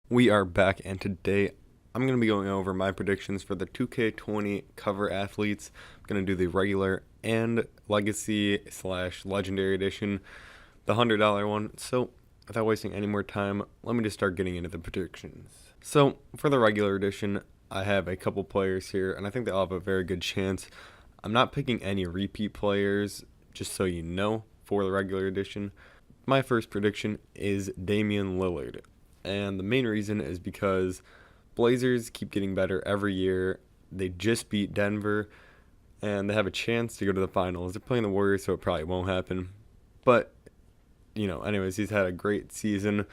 We are back, and today I'm going to be going over my predictions for the 2K20 cover athletes. I'm going to do the regular and legacy slash legendary edition, the $100 one. So, without wasting any more time, let me just start getting into the predictions. So, for the regular edition, I have a couple players here, and I think they all have a very good chance. I'm not picking any repeat players, just so you know, for the regular edition. My first prediction is Damian Lillard. And the main reason is because Blazers keep getting better every year. They just beat Denver, and they have a chance to go to the finals. They're playing the Warriors, so it probably won't happen. But, anyways, he's had a great season.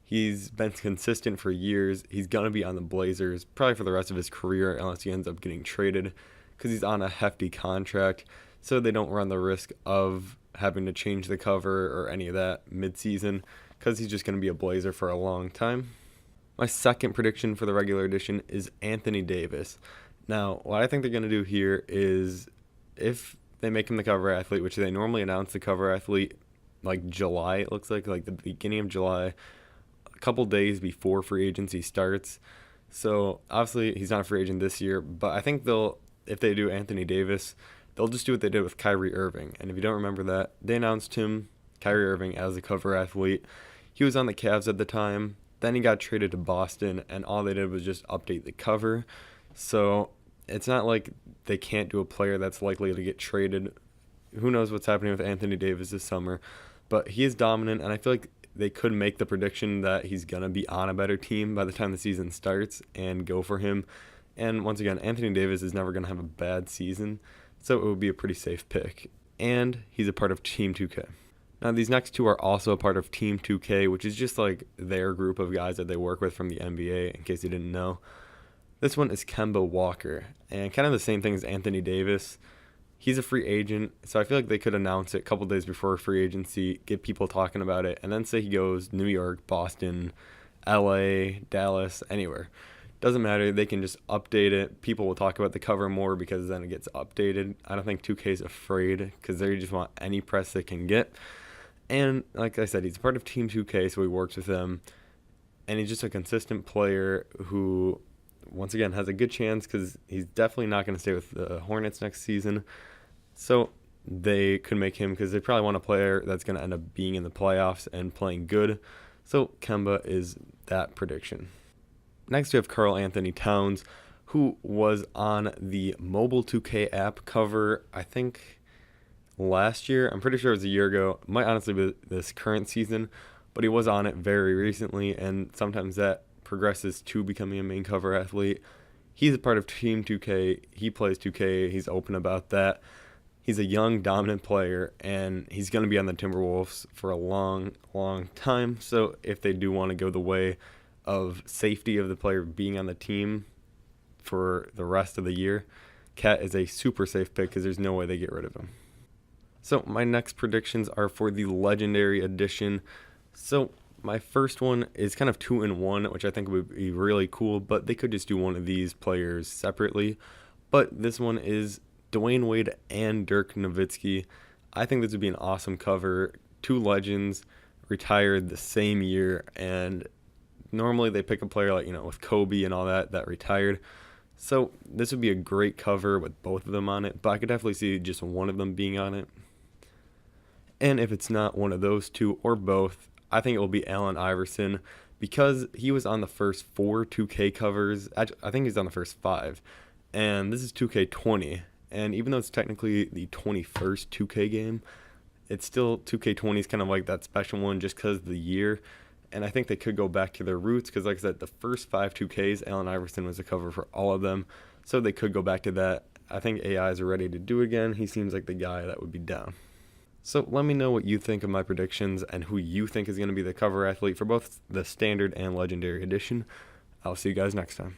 He's been consistent for years. He's going to be on the Blazers probably for the rest of his career unless he ends up getting traded because he's on a hefty contract, so they don't run the risk of having to change the cover or any of that mid-season because he's just going to be a Blazer for a long time. My second prediction for the regular edition is Anthony Davis. Now, what I think they're going to do here is if they make him the cover athlete, which they normally announce the cover athlete like July, it looks like the beginning of July, a couple days before free agency starts. So obviously he's not a free agent this year, but I think if they do Anthony Davis, they'll just do what they did with Kyrie Irving. And if you don't remember that, they announced him, Kyrie Irving, as the cover athlete. He was on the Cavs at the time. Then he got traded to Boston, and all they did was just update the cover. So it's not like they can't do a player that's likely to get traded. Who knows what's happening with Anthony Davis this summer. But he is dominant, and I feel like they could make the prediction that he's going to be on a better team by the time the season starts and go for him. And once again, Anthony Davis is never going to have a bad season, so it would be a pretty safe pick. And he's a part of Team 2K. Now, these next two are also a part of Team 2K, which is just like their group of guys that they work with from the NBA, in case you didn't know. This one is Kemba Walker, and kind of the same thing as Anthony Davis. He's a free agent, so I feel like they could announce it a couple days before free agency, get people talking about it, and then say he goes New York, Boston, LA, Dallas, anywhere. Doesn't matter, they can just update it. People will talk about the cover more because then it gets updated. I don't think 2K is afraid because they just want any press they can get. And like I said, he's a part of Team 2K, so he works with them. And he's just a consistent player who, once again, has a good chance because he's definitely not going to stay with the Hornets next season. So they could make him because they probably want a player that's going to end up being in the playoffs and playing good. So Kemba is that prediction. Next, we have Karl Anthony Towns, who was on the Mobile 2K app cover, I think, last year. I'm pretty sure it was a year ago. It might honestly be this current season, but he was on it very recently, and sometimes that progresses to becoming a main cover athlete. He's a part of Team 2K. He plays 2K. He's open about that. He's a young, dominant player, and he's going to be on the Timberwolves for a long, long time. So if they do want to go the way of safety of the player being on the team for the rest of the year, Cat is a super safe pick because there's no way they get rid of him. So my next predictions are for the Legendary Edition. So my first one is kind of 2-in-1, which I think would be really cool, but they could just do one of these players separately. But this one is Dwayne Wade and Dirk Nowitzki. I think this would be an awesome cover. Two legends retired the same year, and normally they pick a player like, with Kobe and all that retired. So this would be a great cover with both of them on it, but I could definitely see just one of them being on it. And if it's not one of those two or both, I think it will be Allen Iverson because he was on the first 4 2K covers. I think he's on the first 5. And this is 2K20. And even though it's technically the 21st 2K game, it's still 2K20 is kind of like that special one just because of the year. And I think they could go back to their roots because, like I said, the first 5 2Ks, Allen Iverson was the cover for all of them. So they could go back to that. I think AIs are ready to do it again. He seems like the guy that would be down. So let me know what you think of my predictions and who you think is going to be the cover athlete for both the Standard and Legendary Edition. I'll see you guys next time.